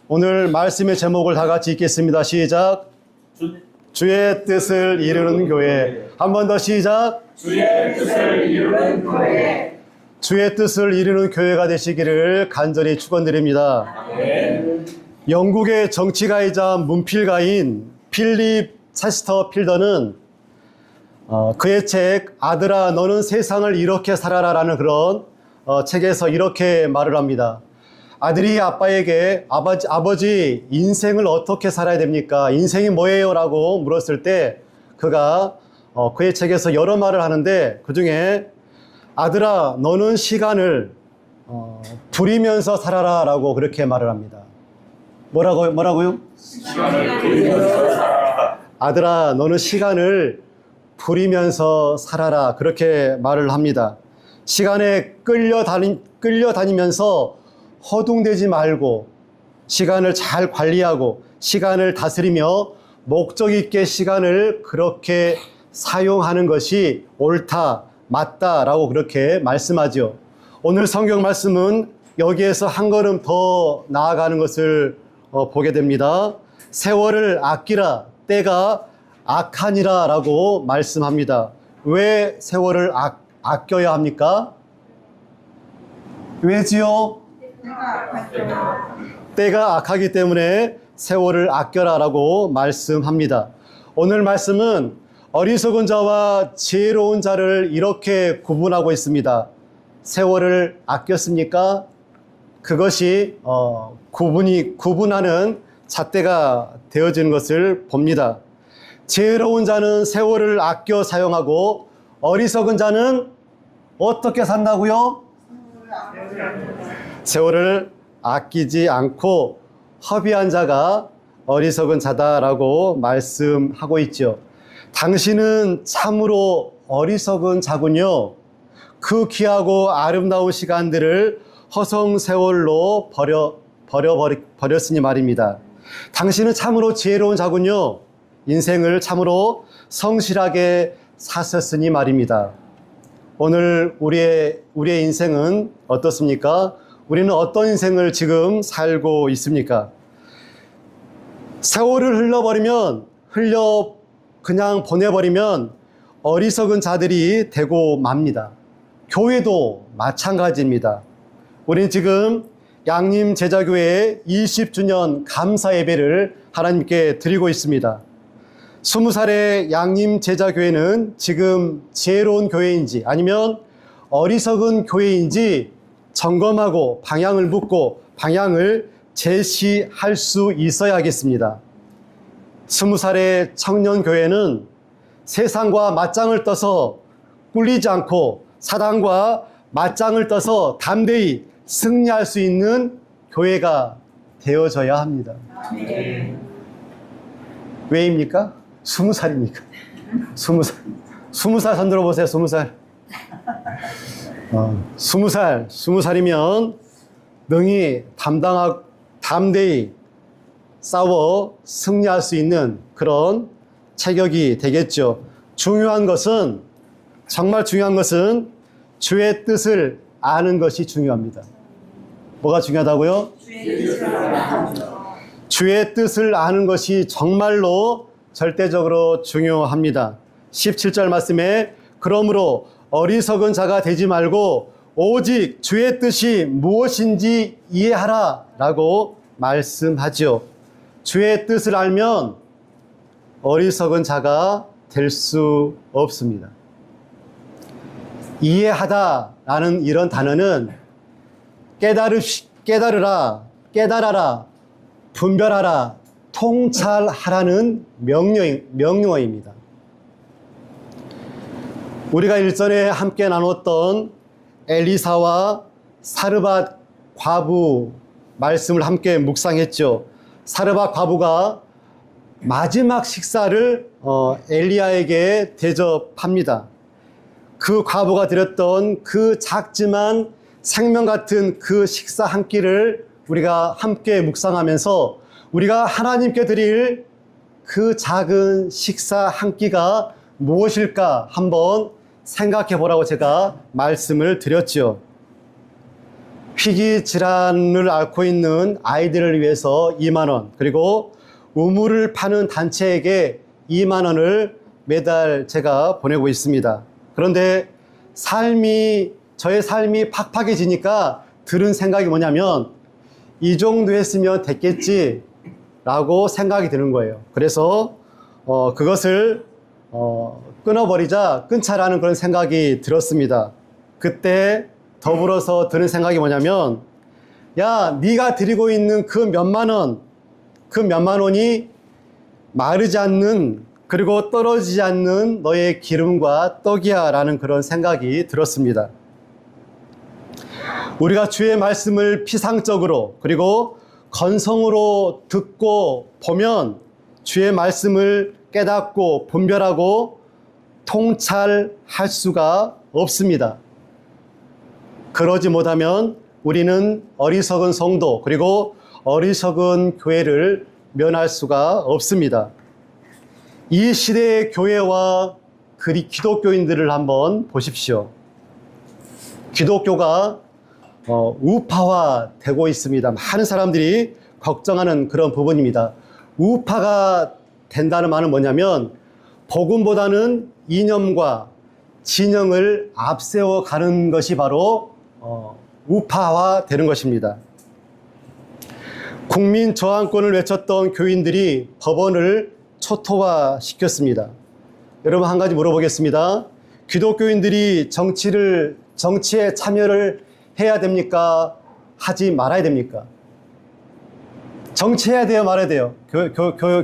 오늘 말씀의 제목을 다 같이 읽겠습니다. 시작. 주의 뜻을 이루는 교회. 한 번 더 시작. 주의 뜻을 이루는 교회. 주의 뜻을 이루는 교회가 되시기를 간절히 축원드립니다. 아멘. 영국의 정치가이자 문필가인 필립 체스터필더는 그의 책 아들아 너는 세상을 이렇게 살아라라는 그런 책에서 이렇게 말을 합니다. 아들이 아빠에게 아버지 인생을 어떻게 살아야 됩니까? 인생이 뭐예요? 라고 물었을 때 그가 그의 책에서 여러 말을 하는데 그중에 아들아 너는 시간을 부리면서 살아라 라고 그렇게 말을 합니다. 뭐라고요? 시간을 부리면서 살아라. 아들아 너는 시간을 부리면서 살아라 그렇게 말을 합니다. 시간에 끌려다니면서 허둥대지 말고 시간을 잘 관리하고 시간을 다스리며 목적 있게 시간을 그렇게 사용하는 것이 옳다, 맞다라고 그렇게 말씀하죠. 오늘 성경 말씀은 여기에서 한 걸음 더 나아가는 것을 보게 됩니다. 세월을 아끼라, 때가 악하니라 라고 말씀합니다. 왜 세월을 아껴야 합니까? 왜지요? 때가 악하기 때문에 세월을 아껴라 라고 말씀합니다. 오늘 말씀은 어리석은 자와 지혜로운 자를 이렇게 구분하고 있습니다. 세월을 아꼈습니까? 그것이 구분하는 잣대가 되어지는 것을 봅니다. 지혜로운 자는 세월을 아껴 사용하고 어리석은 자는 어떻게 산다고요? 세월을 아끼지 않고 허비한 자가 어리석은 자다라고 말씀하고 있죠. 당신은 참으로 어리석은 자군요. 그 귀하고 아름다운 시간들을 허송세월로 버렸으니 말입니다. 당신은 참으로 지혜로운 자군요. 인생을 참으로 성실하게 사셨으니 말입니다. 오늘 우리의 인생은 어떻습니까? 우리는 어떤 인생을 지금 살고 있습니까? 세월을 그냥 보내버리면 어리석은 자들이 되고 맙니다. 교회도 마찬가지입니다. 우리는 지금 양림 제자교회 20주년 감사 예배를 하나님께 드리고 있습니다. 20살의 양림 제자교회는 지금 지혜로운 교회인지 아니면 어리석은 교회인지 점검하고 방향을 묻고 방향을 제시할 수 있어야겠습니다. 20살의 청년교회는 세상과 맞짱을 떠서 꿀리지 않고 사단과 맞짱을 떠서 담대히 승리할 수 있는 교회가 되어져야 합니다. 왜입니까? 20살입니까? 20살 손 들어보세요. 20살. 20살이면 능히 담대히 싸워 승리할 수 있는 그런 체격이 되겠죠. 정말 중요한 것은 주의 뜻을 아는 것이 중요합니다. 뭐가 중요하다고요? 주의 뜻을 아는 것이 정말로 절대적으로 중요합니다. 17절 말씀에 그러므로 어리석은 자가 되지 말고 오직 주의 뜻이 무엇인지 이해하라 라고 말씀하죠. 주의 뜻을 알면 어리석은 자가 될 수 없습니다. 이해하다라는 이런 단어는 깨달아라, 분별하라, 통찰하라는 명령어입니다. 우리가 일전에 함께 나눴던 엘리사와 사르밧 과부 말씀을 함께 묵상했죠. 사르밧 과부가 마지막 식사를 엘리야에게 대접합니다. 그 과부가 드렸던 그 작지만 생명 같은 그 식사 한 끼를 우리가 함께 묵상하면서 우리가 하나님께 드릴 그 작은 식사 한 끼가 무엇일까 한번 생각해 보라고 제가 말씀을 드렸죠. 희귀 질환을 앓고 있는 아이들을 위해서 2만 원, 그리고 우물을 파는 단체에게 2만 원을 매달 제가 보내고 있습니다. 그런데 저의 삶이 팍팍해지니까 들은 생각이 뭐냐면 이 정도 했으면 됐겠지 라고 생각이 드는 거예요. 그래서 그것을 끊자라는 그런 생각이 들었습니다. 그때 더불어서 드는 생각이 뭐냐면, 야, 네가 드리고 있는 그 몇만 원이 마르지 않는, 그리고 떨어지지 않는 너의 기름과 떡이야 라는 그런 생각이 들었습니다. 우리가 주의 말씀을 피상적으로 그리고 건성으로 듣고 보면 주의 말씀을 깨닫고 분별하고 통찰할 수가 없습니다. 그러지 못하면 우리는 어리석은 성도 그리고 어리석은 교회를 면할 수가 없습니다. 이 시대의 교회와 기독교인들을 한번 보십시오. 기독교가 우파화되고 있습니다. 많은 사람들이 걱정하는 그런 부분입니다. 우파가 된다는 말은 뭐냐면 복음보다는 이념과 진영을 앞세워 가는 것이 바로 우파화되는 것입니다. 국민 저항권을 외쳤던 교인들이 법원을 초토화시켰습니다. 여러분 한 가지 물어보겠습니다. 기독교인들이 정치에 참여를 해야 됩니까? 하지 말아야 됩니까? 정치해야 돼요, 말아야 돼요?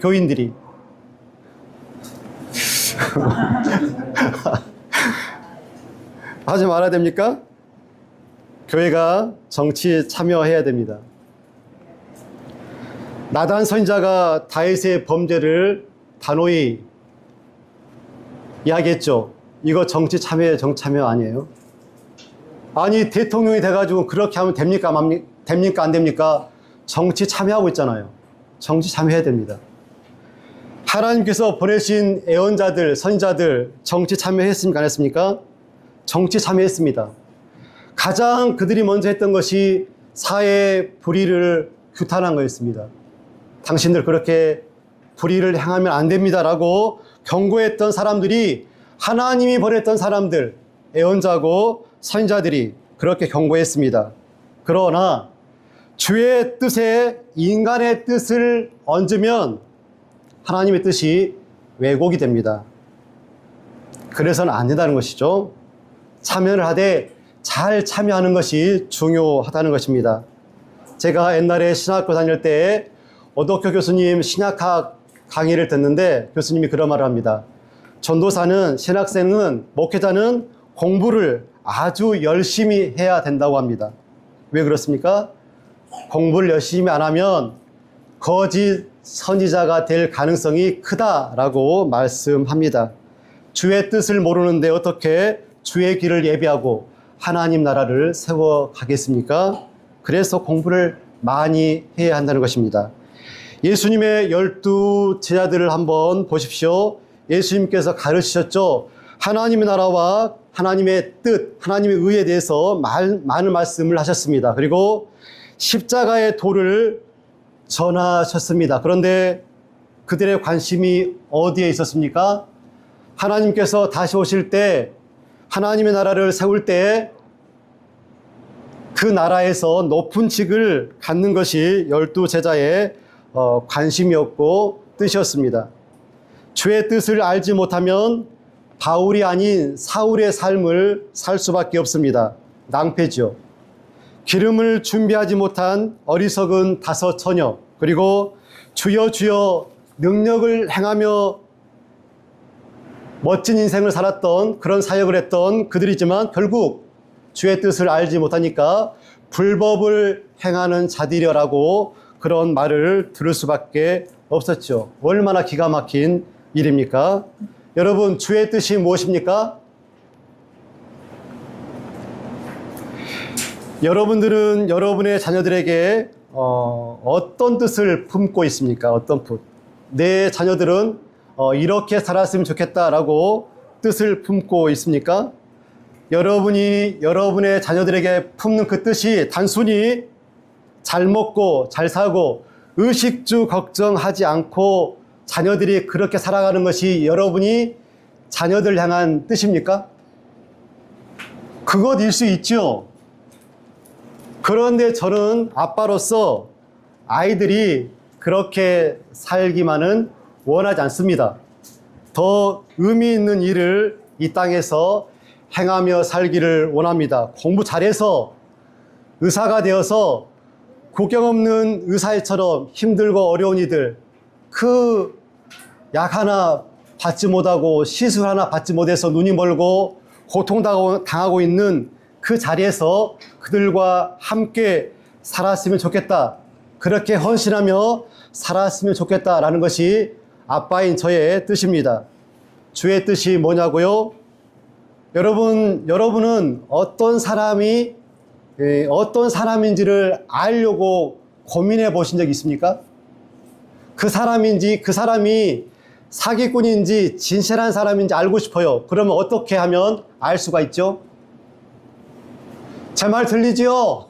교인들이. 하지 말아야 됩니까? 교회가 정치에 참여해야 됩니다. 나단 선지자가 다윗의 범죄를 단호히 이야기했죠. 이거 정치 참여 아니에요? 아니 대통령이 돼가지고 그렇게 하면 됩니까 안 됩니까? 정치 참여하고 있잖아요. 정치 참여해야 됩니다. 하나님께서 보내신 애언자들, 선지자들 정치 참여했습니까? 안 했습니까? 정치 참여했습니다. 가장 그들이 먼저 했던 것이 사회 불의를 규탄한 거였습니다. 당신들 그렇게 불의를 행하면 안 됩니다라고 경고했던 사람들이 하나님이 보냈던 사람들, 애언자고 선지자들이 그렇게 경고했습니다. 그러나 주의 뜻에 인간의 뜻을 얹으면 하나님의 뜻이 왜곡이 됩니다. 그래서는 안 된다는 것이죠. 참여를 하되 잘 참여하는 것이 중요하다는 것입니다. 제가 옛날에 신학교 다닐 때 오덕교 교수님 신학학 강의를 듣는데 교수님이 그런 말을 합니다. 전도사는, 신학생은, 목회자는 공부를 아주 열심히 해야 된다고 합니다. 왜 그렇습니까? 공부를 열심히 안 하면 거짓 선지자가 될 가능성이 크다라고 말씀합니다. 주의 뜻을 모르는데 어떻게 주의 길을 예비하고 하나님 나라를 세워가겠습니까? 그래서 공부를 많이 해야 한다는 것입니다. 예수님의 12 제자들을 한번 보십시오. 예수님께서 가르치셨죠. 하나님의 나라와 하나님의 뜻, 하나님의 의에 대해서 많은 말씀을 하셨습니다. 그리고 십자가의 도를 전하셨습니다. 그런데 그들의 관심이 어디에 있었습니까? 하나님께서 다시 오실 때 하나님의 나라를 세울 때 그 나라에서 높은 직을 갖는 것이 12 제자의 관심이었고 뜻이었습니다. 주의 뜻을 알지 못하면 바울이 아닌 사울의 삶을 살 수밖에 없습니다. 낭패죠. 기름을 준비하지 못한 어리석은 5 처녀, 그리고 주여 주여 능력을 행하며 멋진 인생을 살았던 그런 사역을 했던 그들이지만 결국 주의 뜻을 알지 못하니까 불법을 행하는 자들이라고 그런 말을 들을 수밖에 없었죠. 얼마나 기가 막힌 일입니까? 여러분, 주의 뜻이 무엇입니까? 여러분들은 여러분의 자녀들에게 어떤 뜻을 품고 있습니까? 어떤 뜻? 내 자녀들은 이렇게 살았으면 좋겠다라고 뜻을 품고 있습니까? 여러분이 여러분의 자녀들에게 품는 그 뜻이 단순히 잘 먹고 잘 사고 의식주 걱정하지 않고 자녀들이 그렇게 살아가는 것이 여러분이 자녀들 향한 뜻입니까? 그것일 수 있죠. 그런데 저는 아빠로서 아이들이 그렇게 살기만은 원하지 않습니다. 더 의미 있는 일을 이 땅에서 행하며 살기를 원합니다. 공부 잘해서 의사가 되어서 국경 없는 의사처럼 힘들고 어려운 이들, 그 약 하나 받지 못하고 시술 하나 받지 못해서 눈이 멀고 고통당하고 있는 그 자리에서 그들과 함께 살았으면 좋겠다. 그렇게 헌신하며 살았으면 좋겠다라는 것이 아빠인 저의 뜻입니다. 주의 뜻이 뭐냐고요? 여러분은 어떤 사람인지를 알려고 고민해 보신 적 있습니까? 그 사람이 사기꾼인지 진실한 사람인지 알고 싶어요. 그러면 어떻게 하면 알 수가 있죠? 제 말 들리지요?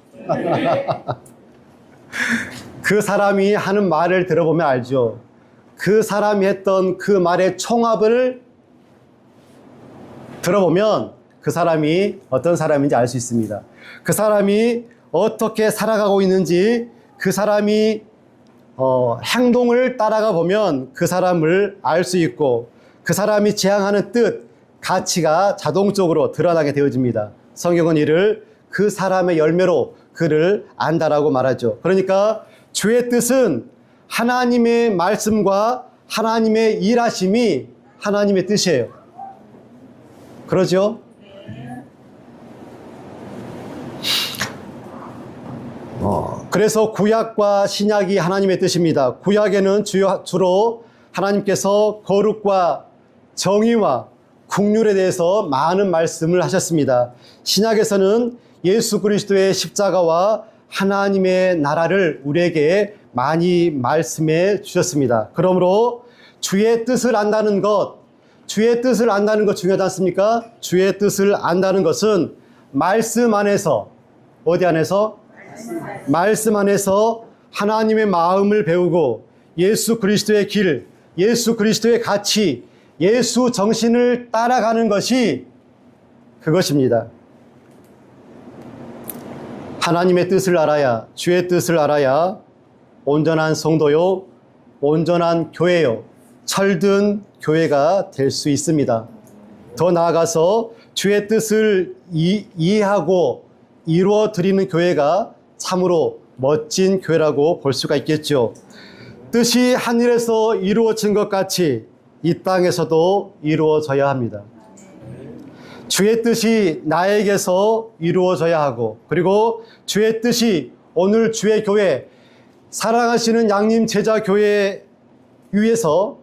그 사람이 하는 말을 들어보면 알죠. 그 사람이 했던 그 말의 총합을 들어보면 그 사람이 어떤 사람인지 알 수 있습니다. 그 사람이 어떻게 살아가고 있는지, 그 사람이 행동을 따라가 보면 그 사람을 알 수 있고, 그 사람이 지향하는 뜻, 가치가 자동적으로 드러나게 되어집니다. 성경은 이를 그 사람의 열매로 그를 안다라고 말하죠. 그러니까 주의 뜻은 하나님의 말씀과 하나님의 일하심이 하나님의 뜻이에요. 그러죠? 그래서 구약과 신약이 하나님의 뜻입니다. 구약에는 주로 하나님께서 거룩과 정의와 국률에 대해서 많은 말씀을 하셨습니다. 신약에서는 예수 그리스도의 십자가와 하나님의 나라를 우리에게 많이 말씀해 주셨습니다. 그러므로 주의 뜻을 안다는 것 중요하지 않습니까? 주의 뜻을 안다는 것은 말씀 안에서, 어디 안에서? 말씀 안에서 하나님의 마음을 배우고 예수 그리스도의 길, 예수 그리스도의 가치, 예수 정신을 따라가는 것이 그것입니다. 하나님의 뜻을 알아야, 주의 뜻을 알아야 온전한 성도요, 온전한 교회요, 철든 교회가 될 수 있습니다. 더 나아가서 주의 뜻을 이해하고 이루어 드리는 교회가 참으로 멋진 교회라고 볼 수가 있겠죠. 뜻이 하늘에서 이루어진 것 같이 이 땅에서도 이루어져야 합니다. 주의 뜻이 나에게서 이루어져야 하고, 그리고 주의 뜻이 오늘 주의 교회, 사랑하시는 양림 제자 교회 위에서,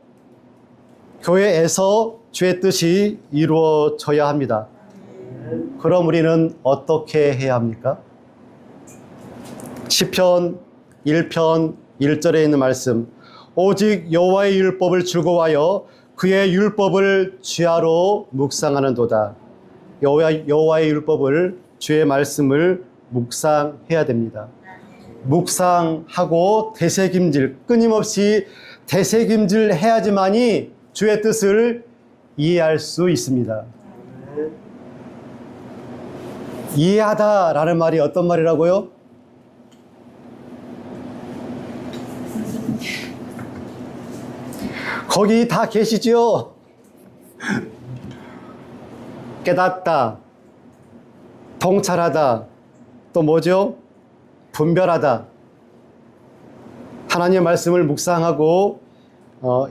교회에서 주의 뜻이 이루어져야 합니다. 그럼 우리는 어떻게 해야 합니까? 시편 1편 1절에 있는 말씀, 오직 여호와의 율법을 즐거워하여 그의 율법을 주야로 묵상하는도다. 여호와의 율법을, 주의 말씀을 묵상해야 됩니다. 묵상하고 되새김질, 끊임없이 되새김질 해야지만이 주의 뜻을 이해할 수 있습니다. 이해하다라는 말이 어떤 말이라고요? 거기 다 계시죠? 깨닫다, 통찰하다, 또 뭐죠? 분별하다. 하나님의 말씀을 묵상하고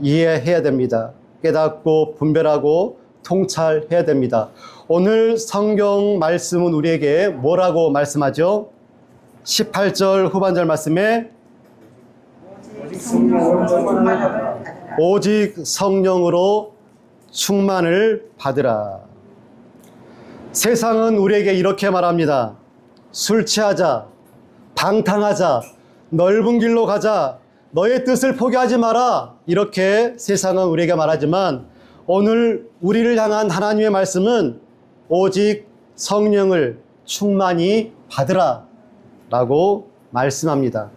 이해해야 됩니다. 깨닫고 분별하고 통찰해야 됩니다. 오늘 성경 말씀은 우리에게 뭐라고 말씀하죠? 18절 후반절 말씀에 오직 성령으로 충만을 받으라. 세상은 우리에게 이렇게 말합니다. 술 취하자, 방탕하자, 넓은 길로 가자, 너의 뜻을 포기하지 마라. 이렇게 세상은 우리에게 말하지만 오늘 우리를 향한 하나님의 말씀은 오직 성령을 충만히 받으라 라고 말씀합니다.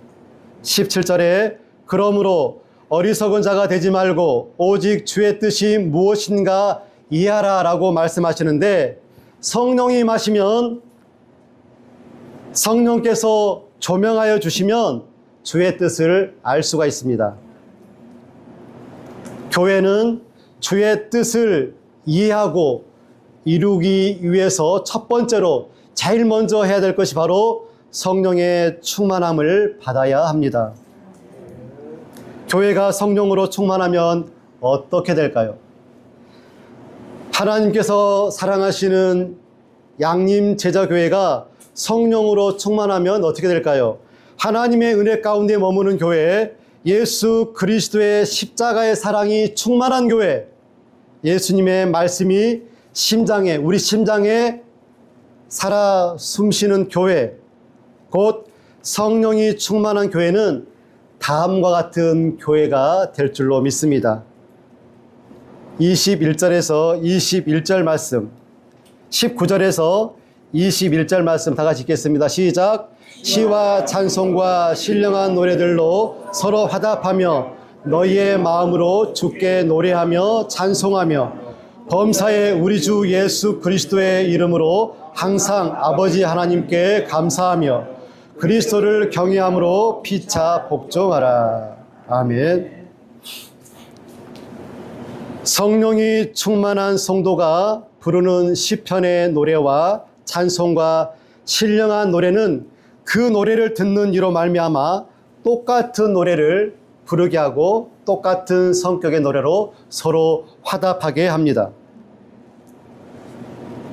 17절에 그러므로 어리석은 자가 되지 말고 오직 주의 뜻이 무엇인가 이해하라 라고 말씀하시는데, 성령이 임하시면, 성령께서 조명하여 주시면 주의 뜻을 알 수가 있습니다. 교회는 주의 뜻을 이해하고 이루기 위해서 첫 번째로 제일 먼저 해야 될 것이 바로 성령의 충만함을 받아야 합니다. 교회가 성령으로 충만하면 어떻게 될까요? 하나님께서 사랑하시는 양림 제자교회가 성령으로 충만하면 어떻게 될까요? 하나님의 은혜 가운데 머무는 교회, 예수 그리스도의 십자가의 사랑이 충만한 교회, 예수님의 말씀이 심장에, 우리 심장에 살아 숨쉬는 교회, 곧 성령이 충만한 교회는 다음과 같은 교회가 될 줄로 믿습니다. 21절에서 21절 말씀, 19절에서 21절 말씀 다 같이 읽겠습니다. 시작. 시와 찬송과 신령한 노래들로 서로 화답하며 너희의 마음으로 주께 노래하며 찬송하며 범사의 우리 주 예수 그리스도의 이름으로 항상 아버지 하나님께 감사하며 그리스도를 경외함으로 피차 복종하라. 아멘. 성령이 충만한 성도가 부르는 시편의 노래와 찬송과 신령한 노래는 그 노래를 듣는 이로 말미암아 똑같은 노래를 부르게 하고 똑같은 성격의 노래로 서로 화답하게 합니다.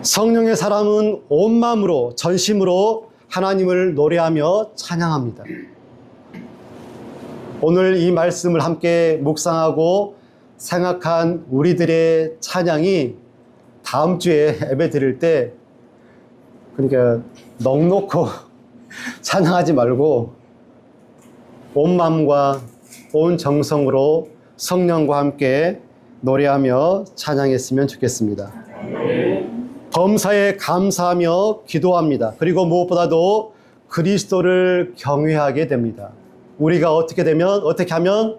성령의 사람은 온 마음으로 전심으로 하나님을 노래하며 찬양합니다. 오늘 이 말씀을 함께 묵상하고 생각한 우리들의 찬양이 다음 주에 예배 드릴 때, 그러니까 넋놓고 찬양하지 말고 온 마음과 온 정성으로 성령과 함께 노래하며 찬양했으면 좋겠습니다. 범사에 감사하며 기도합니다. 그리고 무엇보다도 그리스도를 경외하게 됩니다. 우리가 어떻게 하면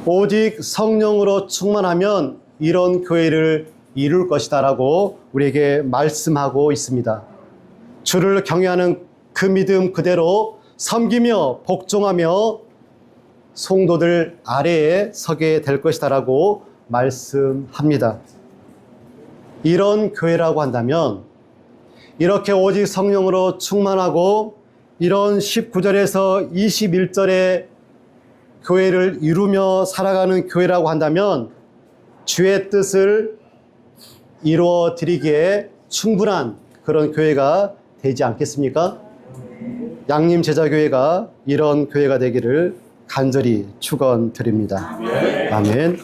오직 성령으로 충만하면 이런 교회를 이룰 것이다 라고 우리에게 말씀하고 있습니다. 주를 경외하는 그 믿음 그대로 섬기며 복종하며 성도들 아래에 서게 될 것이다 라고 말씀합니다. 이런 교회라고 한다면, 이렇게 오직 성령으로 충만하고 이런 19절에서 21절의 교회를 이루며 살아가는 교회라고 한다면 주의 뜻을 이루어 드리기에 충분한 그런 교회가 되지 않겠습니까? 양림 제자교회가 이런 교회가 되기를 간절히 축원드립니다. 아멘.